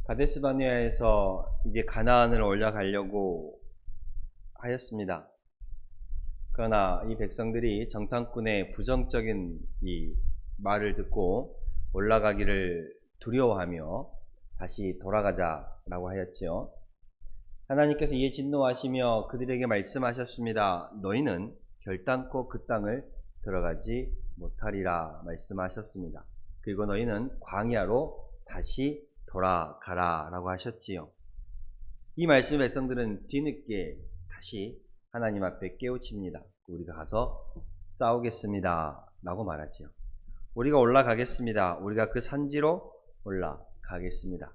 가데스 바네아에서 이제 가나안을 올라가려고 하였습니다. 그러나 이 백성들이 정탐꾼의 부정적인 이 말을 듣고 올라가기를 두려워하며 다시 돌아가자라고 하였지요. 하나님께서 이에 진노하시며 그들에게 말씀하셨습니다. 너희는 결단코 그 땅을 들어가지 못하리라 말씀하셨습니다. 그리고 너희는 광야로 다시 돌아가라 라고 하셨지요. 이 말씀 백성들은 뒤늦게 다시 하나님 앞에 깨우칩니다. 우리가 가서 싸우겠습니다 라고 말하지요. 우리가 올라가겠습니다. 우리가 그 산지로 올라가겠습니다.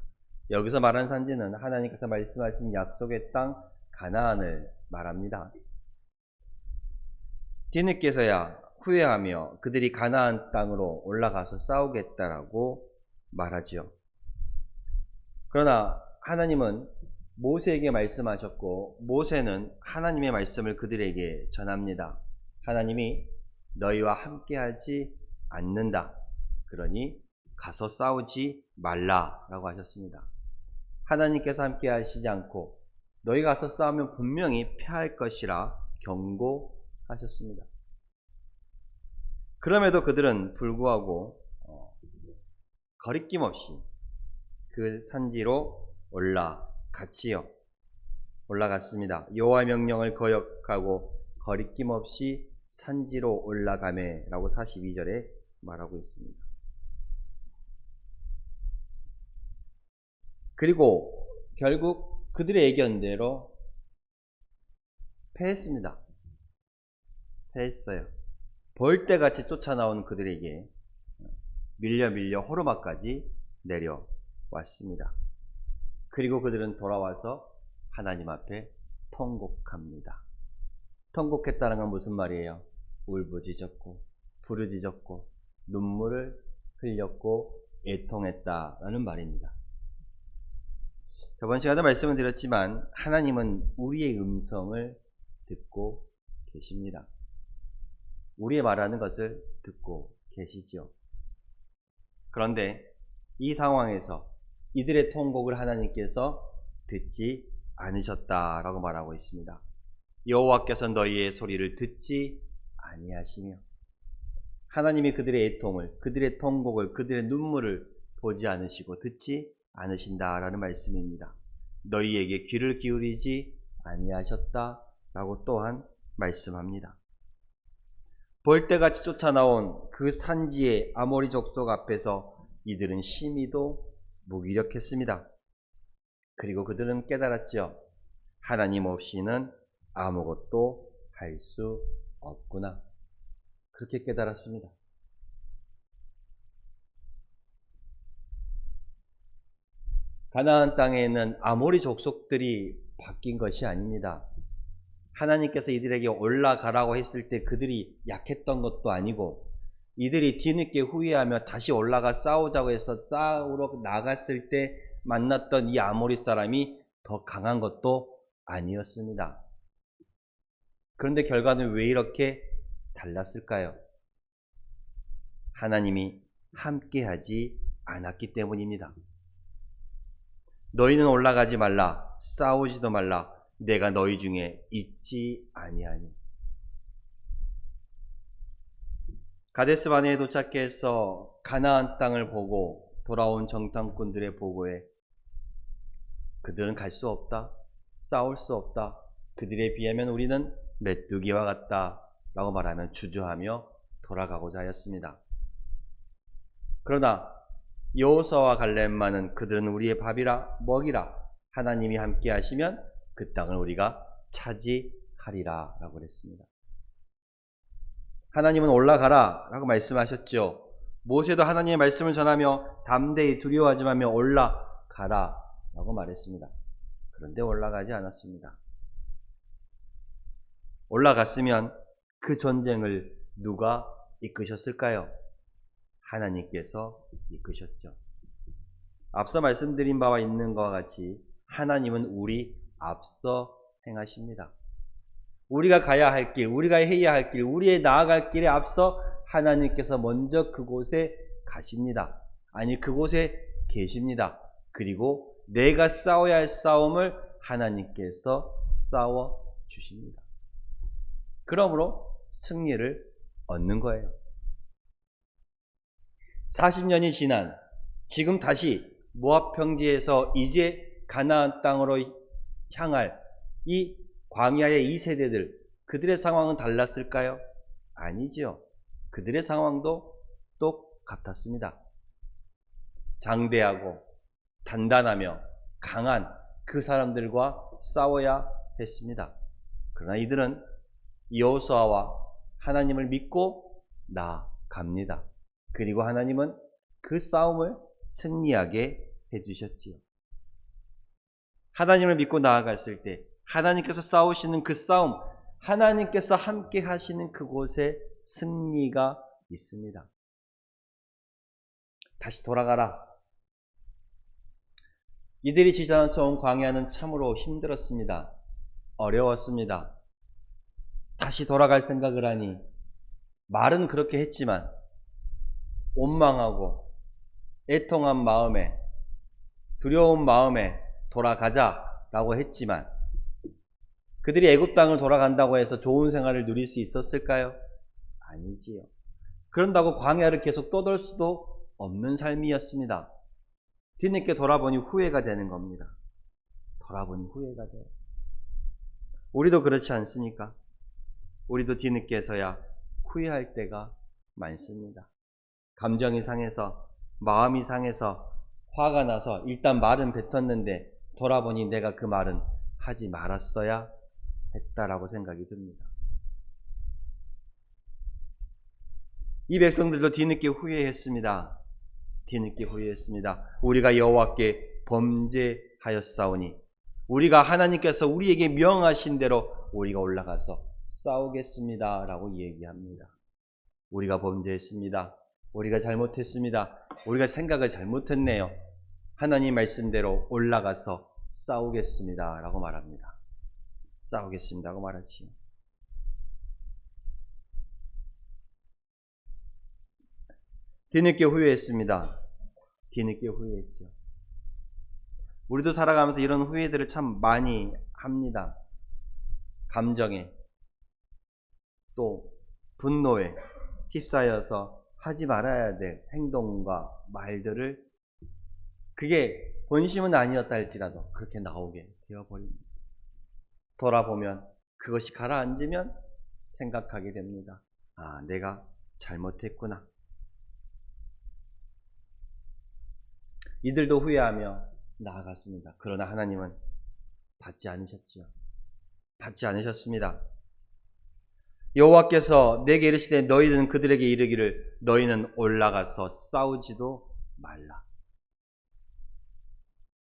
여기서 말하는 산지는 하나님께서 말씀하신 약속의 땅 가나안을 말합니다. 뒤늦게서야 후회하며 그들이 가나안 땅으로 올라가서 싸우겠다라고 말하지요. 그러나 하나님은 모세에게 말씀하셨고 모세는 하나님의 말씀을 그들에게 전합니다. 하나님이 너희와 함께하지 않는다. 그러니 가서 싸우지 말라라고 하셨습니다. 하나님께서 함께하시지 않고 너희가 가서 싸우면 분명히 패할 것이라 경고하셨습니다. 그럼에도 그들은 불구하고 거리낌 없이 그 산지로 올라갔습니다. 여호와의 명령을 거역하고 거리낌 없이 산지로 올라가매라고 42절에 말하고 있습니다. 그리고 결국 그들의 의견대로 패했습니다. 패했어요. 벌떼같이 쫓아나온 그들에게 밀려 호르마까지 내려왔습니다. 그리고 그들은 돌아와서 하나님 앞에 통곡합니다. 통곡했다는 건 무슨 말이에요? 울부짖었고 부르짖었고 눈물을 흘렸고 애통했다라는 말입니다. 저번 시간에 말씀을 드렸지만 하나님은 우리의 음성을 듣고 계십니다. 우리의 말하는 것을 듣고 계시지요. 그런데 이 상황에서 이들의 통곡을 하나님께서 듣지 않으셨다라고 말하고 있습니다. 여호와께서 너희의 소리를 듣지 아니하시며 하나님이 그들의 애통을, 그들의 통곡을, 그들의 눈물을 보지 않으시고 듣지 않으신다라는 말씀입니다. 너희에게 귀를 기울이지 아니하셨다라고 또한 말씀합니다. 벌떼같이 쫓아나온 그 산지의 아모리 족속 앞에서 이들은 심히도 무기력했습니다. 그리고 그들은 깨달았죠. 하나님 없이는 아무것도 할 수 없구나. 그렇게 깨달았습니다. 가나안 땅에 있는 아모리 족속들이 바뀐 것이 아닙니다. 하나님께서 이들에게 올라가라고 했을 때 그들이 약했던 것도 아니고 이들이 뒤늦게 후회하며 다시 올라가 싸우자고 해서 싸우러 나갔을 때 만났던 이 아모리 사람이 더 강한 것도 아니었습니다. 그런데 결과는 왜 이렇게 달랐을까요? 하나님이 함께하지 않았기 때문입니다. 너희는 올라가지 말라, 싸우지도 말라, 내가 너희 중에 있지 아니하니. 가데스 바네에 도착해서 가나안 땅을 보고 돌아온 정탐꾼들의 보고에 그들은 갈 수 없다, 싸울 수 없다, 그들에 비하면 우리는 메뚜기와 같다 라고 말하면 주저하며 돌아가고자 하였습니다. 그러나 여호수아와 갈렙만은 그들은 우리의 밥이라 먹이라, 하나님이 함께 하시면 그 땅을 우리가 차지하리라 라고 그랬습니다. 하나님은 올라가라 라고 말씀하셨죠. 모세도 하나님의 말씀을 전하며 담대히 두려워하지 말며 올라가라 라고 말했습니다. 그런데 올라가지 않았습니다. 올라갔으면 그 전쟁을 누가 이끄셨을까요? 하나님께서 이끄셨죠. 앞서 말씀드린 바와 있는 것과 같이 하나님은 우리 앞서 행하십니다. 우리가 가야 할 길, 우리가 해야 할 길, 우리의 나아갈 길에 앞서 하나님께서 먼저 그곳에 가십니다. 아니, 그곳에 계십니다. 그리고 내가 싸워야 할 싸움을 하나님께서 싸워 주십니다. 그러므로 승리를 얻는 거예요. 40년이 지난 지금 다시 모압 평지에서 이제 가나안 땅으로 향할 이 광야의 이 세대들, 그들의 상황은 달랐을까요? 아니죠. 그들의 상황도 똑같았습니다. 장대하고 단단하며 강한 그 사람들과 싸워야 했습니다. 그러나 이들은 여호수아와 하나님을 믿고 나아갑니다. 그리고 하나님은 그 싸움을 승리하게 해주셨지요. 하나님을 믿고 나아갔을 때 하나님께서 싸우시는 그 싸움, 하나님께서 함께 하시는 그곳에 승리가 있습니다. 다시 돌아가라. 이들이 지나쳐온 광야는 참으로 힘들었습니다. 어려웠습니다. 다시 돌아갈 생각을 하니 말은 그렇게 했지만 원망하고 애통한 마음에 두려운 마음에 돌아가자라고 했지만 그들이 애굽 땅을 돌아간다고 해서 좋은 생활을 누릴 수 있었을까요? 아니지요. 그런다고 광야를 계속 떠돌 수도 없는 삶이었습니다. 뒤늦게 돌아보니 후회가 되는 겁니다. 돌아보니 후회가 돼요. 우리도 그렇지 않습니까? 우리도 뒤늦게서야 후회할 때가 많습니다. 감정이 상해서, 마음이 상해서, 화가 나서 일단 말은 뱉었는데 돌아보니 내가 그 말은 하지 말았어야 했다라고 생각이 듭니다. 이 백성들도 뒤늦게 후회했습니다. 뒤늦게 후회했습니다. 우리가 여호와께 범죄하였사오니 우리가 하나님께서 우리에게 명하신 대로 우리가 올라가서 싸우겠습니다 라고 얘기합니다. 우리가 범죄했습니다. 우리가 잘못했습니다. 우리가 생각을 잘못했네요. 하나님 말씀대로 올라가서 싸우겠습니다 라고 말합니다. 싸우겠습니다 라고 말하지요. 뒤늦게 후회했습니다. 뒤늦게 후회했죠. 우리도 살아가면서 이런 후회들을 참 많이 합니다. 감정에 또 분노에 휩싸여서 하지 말아야 될 행동과 말들을 그게 본심은 아니었다 할지라도 그렇게 나오게 되어버립니다. 돌아보면 그것이 가라앉으면 생각하게 됩니다. 아, 내가 잘못했구나. 이들도 후회하며 나아갔습니다. 그러나 하나님은 받지 않으셨지요. 받지 않으셨습니다. 여호와께서 내게 이르시되 너희는 그들에게 이르기를 너희는 올라가서 싸우지도 말라.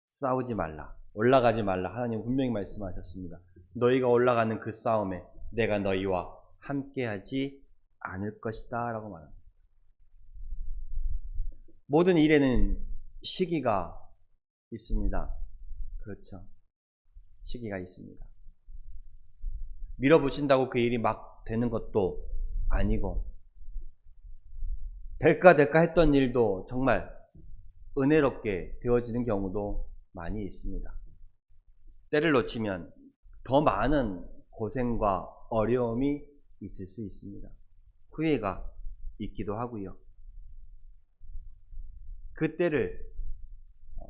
싸우지 말라. 올라가지 말라. 하나님 분명히 말씀하셨습니다. 너희가 올라가는 그 싸움에 내가 너희와 함께하지 않을 것이다 라고 말합니다. 모든 일에는 시기가 있습니다. 그렇죠. 시기가 있습니다. 밀어붙인다고 그 일이 막 되는 것도 아니고 될까 했던 일도 정말 은혜롭게 되어지는 경우도 많이 있습니다. 때를 놓치면 더 많은 고생과 어려움이 있을 수 있습니다. 후회가 있기도 하고요. 그 때를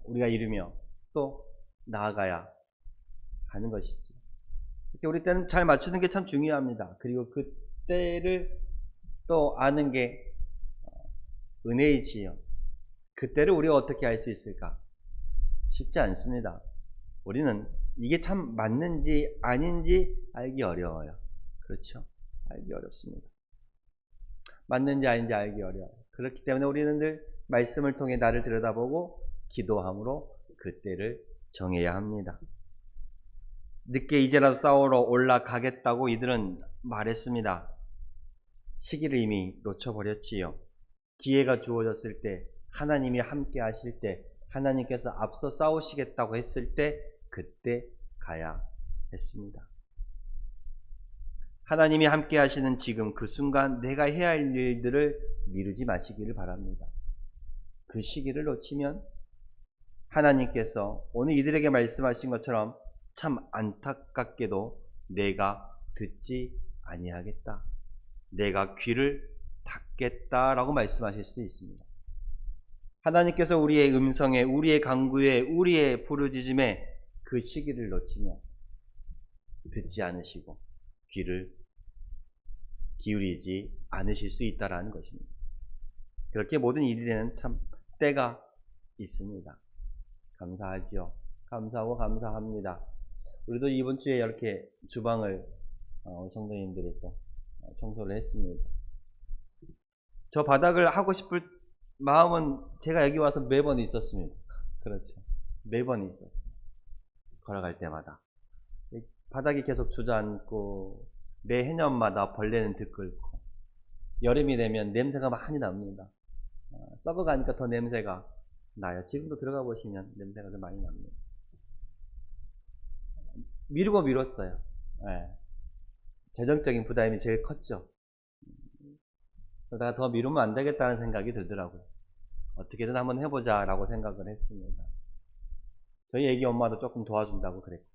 우리가 이루며 또 나아가야 하는 것이죠. 이렇게 우리 때는 잘 맞추는 게 참 중요합니다. 그리고 그 때를 또 아는 게 은혜이지요. 그 때를 우리가 어떻게 알 수 있을까? 쉽지 않습니다. 우리는 이게 참 맞는지 아닌지 알기 어려워요. 그렇죠? 알기 어렵습니다. 맞는지 아닌지 알기 어려워요. 그렇기 때문에 우리는 늘 말씀을 통해 나를 들여다보고 기도함으로 그 때를 정해야 합니다. 늦게 이제라도 싸우러 올라가겠다고 이들은 말했습니다. 시기를 이미 놓쳐버렸지요. 기회가 주어졌을 때, 하나님이 함께 하실 때, 하나님께서 앞서 싸우시겠다고 했을 때 그때 가야 했습니다. 하나님이 함께 하시는 지금 그 순간 내가 해야 할 일들을 미루지 마시기를 바랍니다. 그 시기를 놓치면 하나님께서 오늘 이들에게 말씀하신 것처럼 참 안타깝게도 내가 듣지 아니하겠다, 내가 귀를 닫겠다라고 말씀하실 수 있습니다. 하나님께서 우리의 음성에, 우리의 간구에, 우리의 부르짖음에 그 시기를 놓치면 듣지 않으시고 귀를 기울이지 않으실 수 있다라는 것입니다. 그렇게 모든 일에는 참 때가 있습니다. 감사하지요. 감사하고 감사합니다. 우리도 이번 주에 이렇게 주방을 성도님들이 또 청소를 했습니다. 저 바닥을 하고 싶을 마음은 제가 여기 와서 매번 있었습니다. 그렇죠. 매번 있었어요. 걸어갈 때마다. 바닥이 계속 주저앉고 매 해년마다 벌레는 들끓고 여름이 되면 냄새가 많이 납니다. 썩어가니까 더 냄새가 나요. 지금도 들어가 보시면 냄새가 좀 많이 납니다. 미루고 미뤘어요. 네. 재정적인 부담이 제일 컸죠. 그러다가 더 미루면 안 되겠다는 생각이 들더라고요. 어떻게든 한번 해보자 라고 생각을 했습니다. 저희 애기 엄마도 조금 도와준다고 그랬고,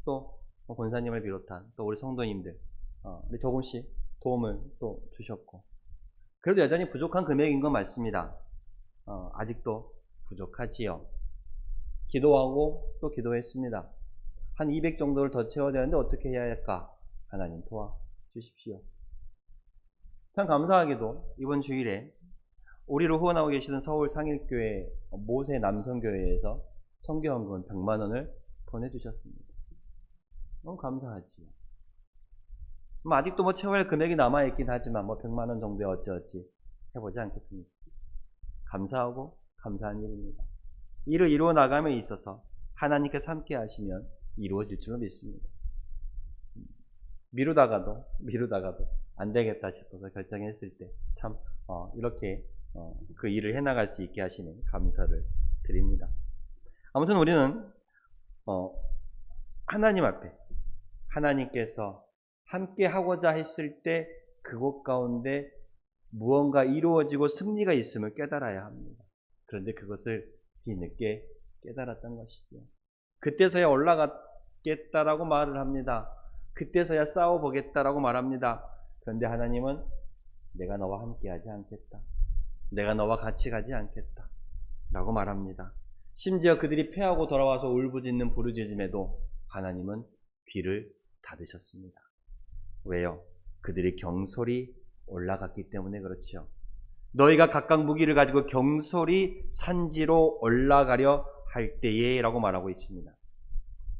또 권사님을 비롯한 또 우리 성도님들 조금씩 도움을 또 주셨고, 그래도 여전히 부족한 금액인 건 맞습니다. 아직도 부족하지요. 기도하고 또 기도했습니다. 한 200 정도를 더 채워야 되는데 어떻게 해야 할까? 하나님 도와주십시오. 참 감사하게도 이번 주일에 우리를 후원하고 계시던 서울 상일교회 모세 남성교회에서 선교헌금 100만 원을 보내주셨습니다. 너무 감사하지요. 아직도 채워야 할 금액이 남아있긴 하지만 100만 원 정도에 어찌어찌 해보지 않겠습니까? 감사하고 감사한 일입니다. 이를 이루어 나감에 있어서 하나님께서 함께 하시면 이루어질 줄로 믿습니다. 미루다가도 안 되겠다 싶어서 결정했을 때 참 이렇게 그 일을 해나갈 수 있게 하시는 감사를 드립니다. 아무튼 우리는 하나님 앞에 하나님께서 함께 하고자 했을 때 그곳 가운데 무언가 이루어지고 승리가 있음을 깨달아야 합니다. 그런데 그것을 뒤늦게 깨달았던 것이죠. 그때서야 올라갔겠다라고 말을 합니다. 그때서야 싸워보겠다라고 말합니다. 그런데 하나님은 내가 너와 함께 하지 않겠다, 내가 너와 같이 가지 않겠다 라고 말합니다. 심지어 그들이 패하고 돌아와서 울부짖는 부르짖음에도 하나님은 귀를 닫으셨습니다. 왜요? 그들이 경솔히 올라갔기 때문에 그렇죠. 너희가 각각 무기를 가지고 경솔히 산지로 올라가려 할 때에 라고 말하고 있습니다.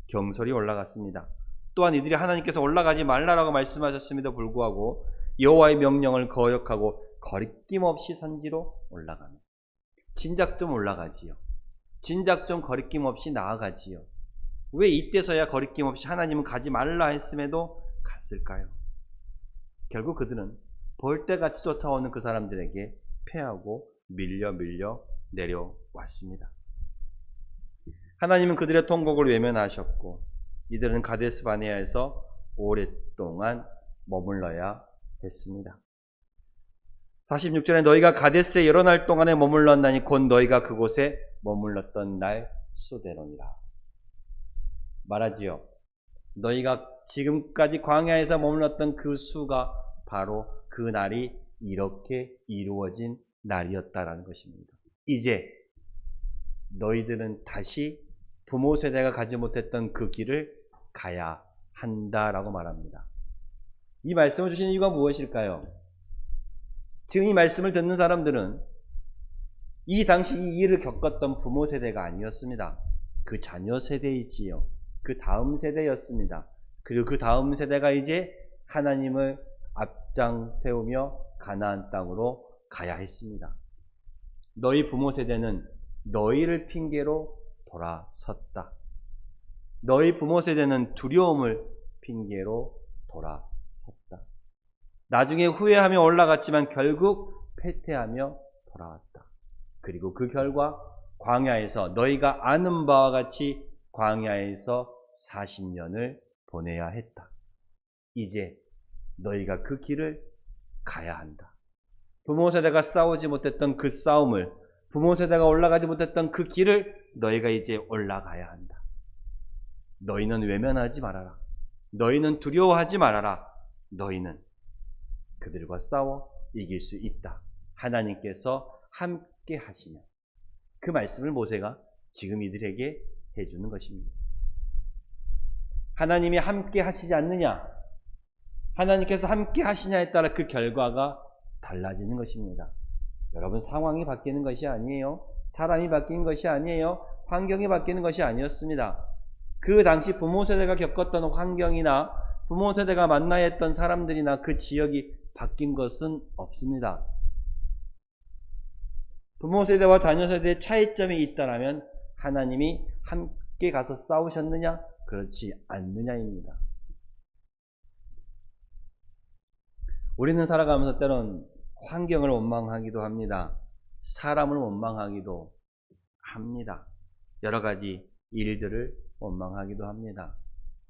경솔히 올라갔습니다. 또한 이들이 하나님께서 올라가지 말라라고 말씀하셨음에도 불구하고 여호와의 명령을 거역하고 거리낌 없이 산지로 올라가는, 진작 좀 올라가지요. 진작 좀 거리낌 없이 나아가지요. 왜 이때서야 거리낌 없이 하나님은 가지 말라 했음에도 갔을까요? 결국 그들은 벌떼같이 쫓아오는 그 사람들에게 패하고 밀려 내려왔습니다. 하나님은 그들의 통곡을 외면하셨고 이들은 가데스 바네아에서 오랫동안 머물러야 했습니다. 46절에 너희가 가데스에 여러 날 동안에 머물렀나니 곧 너희가 그곳에 머물렀던 날 수대로니라 말하지요. 너희가 지금까지 광야에서 머물렀던 그 수가 바로 그 날이 이렇게 이루어진 날이었다라는 것입니다. 이제 너희들은 다시 부모 세대가 가지 못했던 그 길을 가야 한다라고 말합니다. 이 말씀을 주신 이유가 무엇일까요? 지금 이 말씀을 듣는 사람들은 이 당시 이 일을 겪었던 부모 세대가 아니었습니다. 그 자녀 세대이지요. 그 다음 세대였습니다. 그리고 그 다음 세대가 이제 하나님을 앞장 세우며 가나안 땅으로 가야 했습니다. 너희 부모 세대는 너희를 핑계로 돌아섰다. 너희 부모 세대는 두려움을 핑계로 돌아섰다. 나중에 후회하며 올라갔지만 결국 패퇴하며 돌아왔다. 그리고 그 결과 광야에서 너희가 아는 바와 같이 광야에서 40년을 보내야 했다. 이제 너희가 그 길을 가야 한다. 부모 세대가 싸우지 못했던 그 싸움을 부모 세대가 올라가지 못했던 그 길을 너희가 이제 올라가야 한다. 너희는 외면하지 말아라. 너희는 두려워하지 말아라. 너희는 그들과 싸워 이길 수 있다. 하나님께서 함께 하시면. 그 말씀을 모세가 지금 이들에게 해주는 것입니다. 하나님이 함께 하시지 않느냐? 하나님께서 함께 하시냐에 따라 그 결과가 달라지는 것입니다. 여러분, 상황이 바뀌는 것이 아니에요. 사람이 바뀌는 것이 아니에요. 환경이 바뀌는 것이 아니었습니다. 그 당시 부모 세대가 겪었던 환경이나 부모 세대가 만나야 했던 사람들이나 그 지역이 바뀐 것은 없습니다. 부모 세대와 자녀 세대의 차이점이 있다면 하나님이 함께 가서 싸우셨느냐? 그렇지 않느냐입니다. 우리는 살아가면서 때론 환경을 원망하기도 합니다. 사람을 원망하기도 합니다. 여러 가지 일들을 원망하기도 합니다.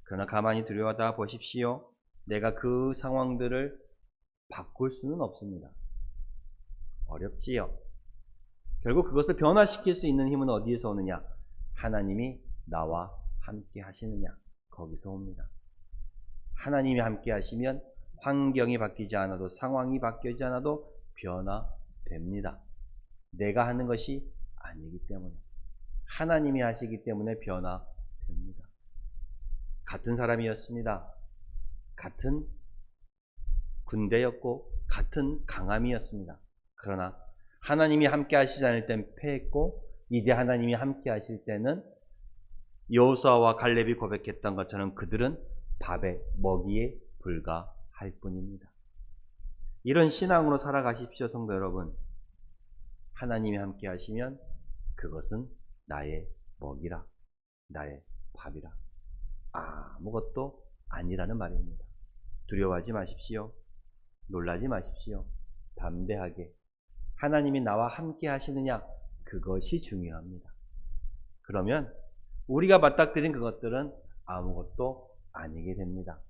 그러나 가만히 들여다 보십시오. 내가 그 상황들을 바꿀 수는 없습니다. 어렵지요. 결국 그것을 변화시킬 수 있는 힘은 어디에서 오느냐? 하나님이 나와 함께 하시느냐? 거기서 옵니다. 하나님이 함께 하시면 환경이 바뀌지 않아도, 상황이 바뀌지 않아도 변화됩니다. 내가 하는 것이 아니기 때문에, 하나님이 하시기 때문에 변화됩니다. 같은 사람이었습니다. 같은 군대였고 같은 강함이었습니다. 그러나 하나님이 함께 하시지 않을 땐 패했고, 이제 하나님이 함께 하실 때는 여호수아와 갈렙이 고백했던 것처럼 그들은 밥에 먹이에 불과할 뿐입니다. 이런 신앙으로 살아가십시오, 성도 여러분. 하나님이 함께 하시면 그것은 나의 먹이라, 나의 밥이라, 아무것도 아니라는 말입니다. 두려워하지 마십시오. 놀라지 마십시오. 담대하게 하나님이 나와 함께 하시느냐, 그것이 중요합니다. 그러면 우리가 맞닥뜨린 그것들은 아무것도 아니게 됩니다.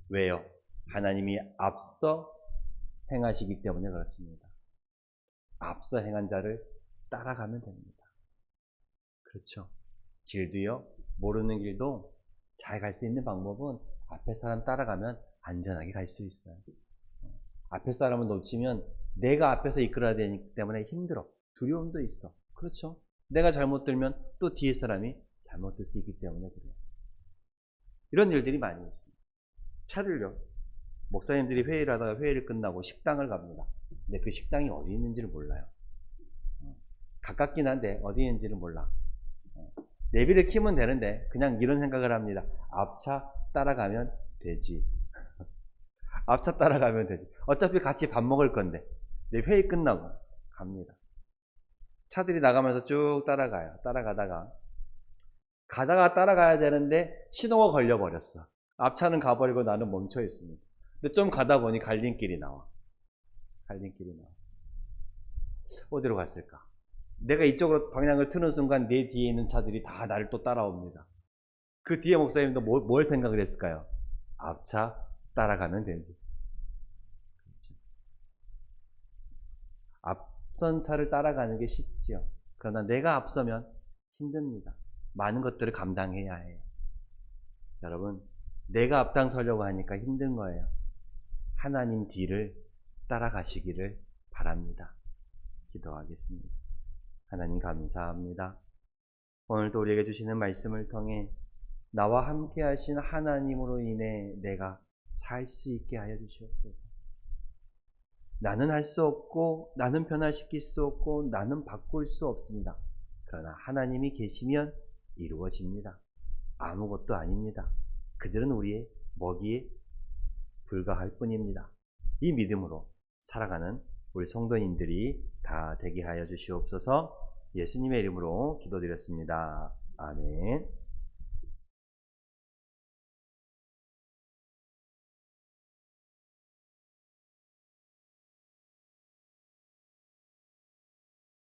왜요? 하나님이 앞서 행하시기 때문에 그렇습니다. 앞서 행한 자를 따라가면 됩니다. 그렇죠? 길도요, 모르는 길도 잘 갈 수 있는 방법은 앞에 사람 따라가면 안전하게 갈 수 있어요. 앞에 사람을 놓치면 내가 앞에서 이끌어야 되기 때문에 힘들어. 두려움도 있어. 그렇죠? 내가 잘못 들면 또 뒤에 사람이 잘못 들 수 있기 때문에 그래요. 이런 일들이 많이 있습니다. 차를요, 목사님들이 회의를 하다가 회의를 끝나고 식당을 갑니다. 근데 그 식당이 어디 있는지를 몰라요. 가깝긴 한데 어디 있는지를 몰라. 내비를 키면 되는데 그냥 이런 생각을 합니다. 앞차 따라가면 되지. 앞차 따라가면 되지. 어차피 같이 밥 먹을 건데. 회의 끝나고 갑니다. 차들이 나가면서 쭉 따라가요. 따라가다가 따라가야 되는데 신호가 걸려버렸어. 앞차는 가버리고 나는 멈춰 있습니다. 근데 좀 가다 보니 갈림길이 나와. 어디로 갔을까? 내가 이쪽으로 방향을 트는 순간 내 뒤에 있는 차들이 다 나를 또 따라옵니다. 그 뒤에 목사님도 뭘 생각을 했을까요? 앞차 따라가면 되지. 그렇지. 앞선 차를 따라가는 게 쉽죠. 그러나 내가 앞서면 힘듭니다. 많은 것들을 감당해야 해요. 여러분, 내가 앞장서려고 하니까 힘든 거예요. 하나님 뒤를 따라가시기를 바랍니다. 기도하겠습니다. 하나님 감사합니다. 오늘도 우리에게 주시는 말씀을 통해 나와 함께 하신 하나님으로 인해 내가 살 수 있게 하여 주시옵소서. 나는 할 수 없고, 나는 변화시킬 수 없고, 나는 바꿀 수 없습니다. 그러나 하나님이 계시면 이루어집니다. 아무것도 아닙니다. 그들은 우리의 먹이에 불과할 뿐입니다. 이 믿음으로 살아가는 우리 성도님들이 다 되게 하여 주시옵소서. 예수님의 이름으로 기도드렸습니다. 아멘.